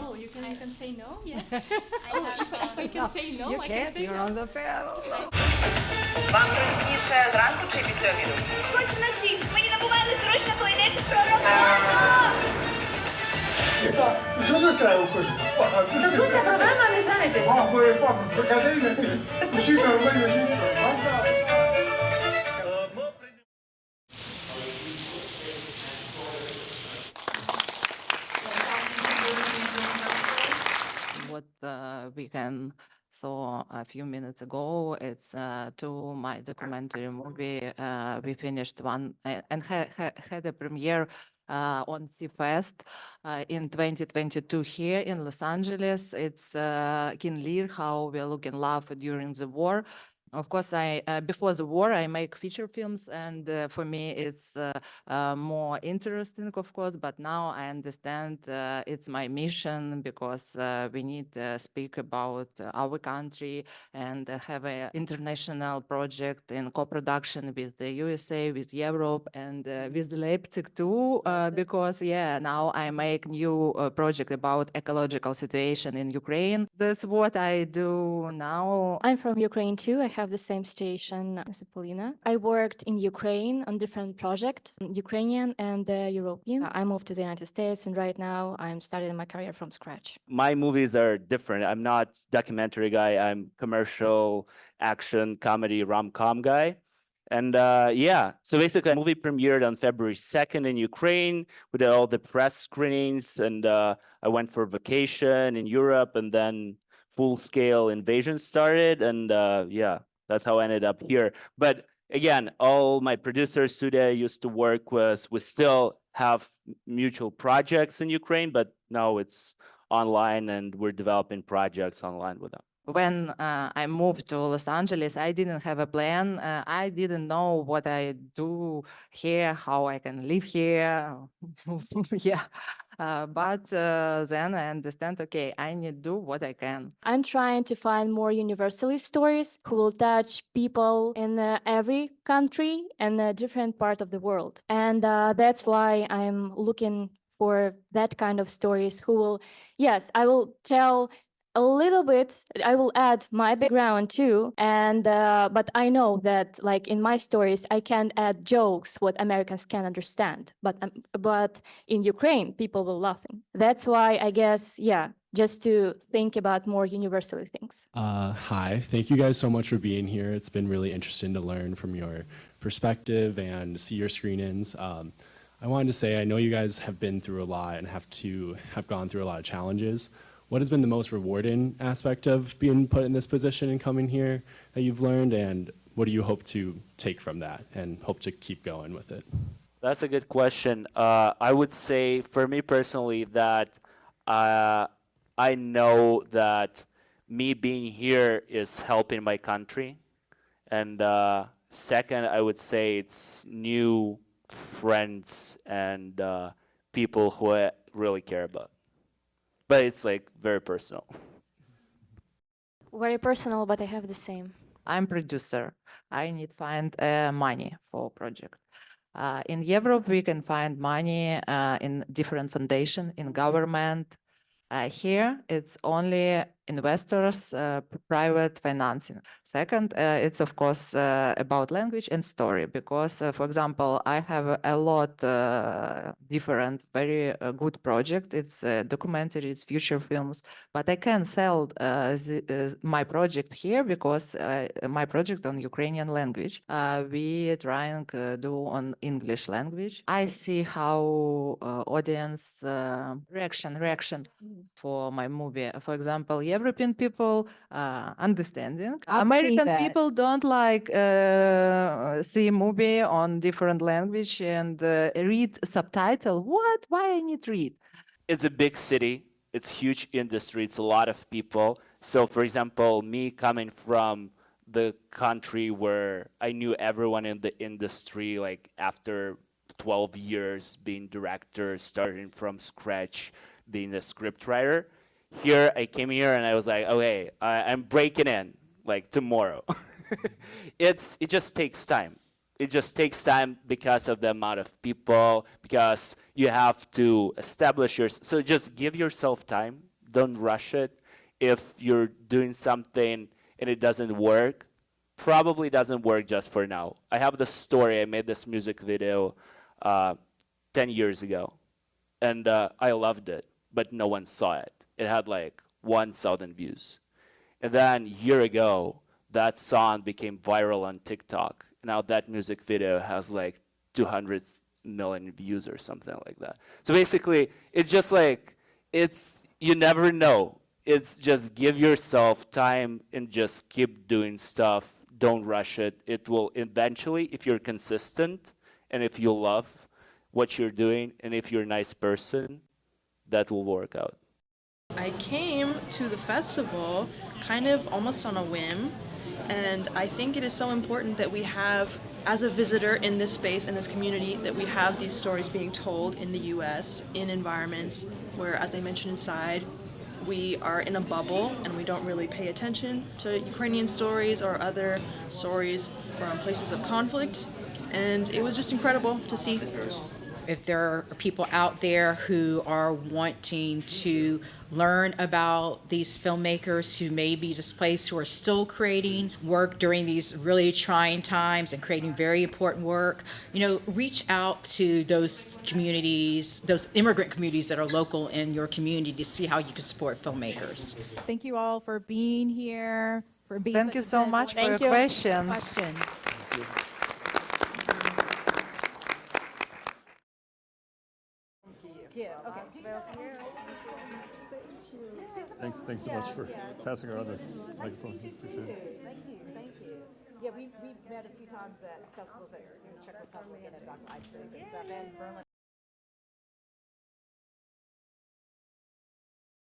Oh, you can say no? Yes. If I can say no, I can say You're no. on the panel. Вам зручніше зранку чи після обіду? Хоч вночі. Мені набуває зручно, коли йдеться про роботу. Що не треба кажу? То тут ця проблема не женитись. Папа, покажи, усі нормальні дійсно. What we can saw a few minutes ago, it's to my documentary movie. We finished one and had a premiere on SEEfest in 2022 here in Los Angeles. It's Kin Lear, How We Look in Love During the War. Of course, I before the war, I make feature films, and for me, it's more interesting, of course. But now I understand it's my mission because we need to speak about our country and have an international project in co-production with the USA, with Europe, and with Leipzig too. Because now I make new project about ecological situation in Ukraine. That's what I do now. I'm from Ukraine too. I have the same station as Polina. I worked in Ukraine on different projects, Ukrainian and European. I moved to the United States, and right now I'm starting my career from scratch. My movies are different. I'm not documentary guy. I'm commercial, action, comedy, rom-com guy. And so basically, the movie premiered on February 2nd in Ukraine. We did all the press screenings, and I went for vacation in Europe, and then full-scale invasion started, and that's how I ended up here. But again, all my producers today I used to work with, we still have mutual projects in Ukraine, but now it's online, and we're developing projects online with them. When I moved to Los Angeles, I didn't have a plan. I didn't know what I do here, how I can live here. But then I understand, okay, I need to do what I can. I'm trying to find more universalist stories who will touch people in every country and a different part of the world. And that's why I'm looking for that kind of stories who will, yes, I will tell a little bit. I will add my background too, and but I know that, like in my stories, I can't add jokes what Americans can understand. But in Ukraine, people will laughing. That's why I guess, just to think about more universal things. Hi, thank you guys so much for being here. It's been really interesting to learn from your perspective and see your screen-ins. I wanted to say, I know you guys have been through a lot and have gone through a lot of challenges. What has been the most rewarding aspect of being put in this position and coming here that you've learned, and what do you hope to take from that and hope to keep going with it? That's a good question. I would say for me personally that I know that me being here is helping my country. And second, I would say it's new friends and people who I really care about. But it's like very personal. Very personal, but I have the same. I'm producer. I need find money for project. In Europe, we can find money in different foundation, in government. Here, it's only investors, private financing. Second, it's of course about language and story, because, for example, I have a lot different, very good project. It's documentary, it's feature films, but I can sell my project here because my project on Ukrainian language. We trying to do on English language. I see how audience reaction for my movie. For example, European people understanding. American people don't like see movie on different language and read subtitle. What? Why I need read? It's a big city. It's huge industry. It's a lot of people. So, for example, me coming from the country where I knew everyone in the industry, like after 12 years being director, starting from scratch, being a scriptwriter. Here, I came here and I was like, okay, I'm breaking in like tomorrow. It just takes time. It just takes time because of the amount of people, because you have to establish so just give yourself time. Don't rush it. If you're doing something and it doesn't work, probably doesn't work just for now. I have the story. I made this music video 10 years ago, and I loved it, but no one saw it. It had like 1,000 views. And then a year ago, that song became viral on TikTok. Now that music video has like 200 million views or something like that. So basically, it's just like, you never know. It's just give yourself time and just keep doing stuff. Don't rush it. It will eventually, if you're consistent and if you love what you're doing and if you're a nice person, that will work out. I came to the festival kind of almost on a whim, and I think it is so important that we have, as a visitor in this space, in this community, that we have these stories being told in the US in environments where, as I mentioned inside, we are in a bubble and we don't really pay attention to Ukrainian stories or other stories from places of conflict, and it was just incredible to see. If there are people out there who are wanting to learn about these filmmakers who may be displaced, who are still creating work during these really trying times and creating very important work, reach out to those communities, those immigrant communities that are local in your community to see how you can support filmmakers. Thank you all for being here, for being Thank you so much for your question. questions. Thanks so much for passing around the microphone. Appreciate it. Thank you. Yeah, we've met a few times at festivals in Czech Republic and at Doc Live and stuff, and Berlin.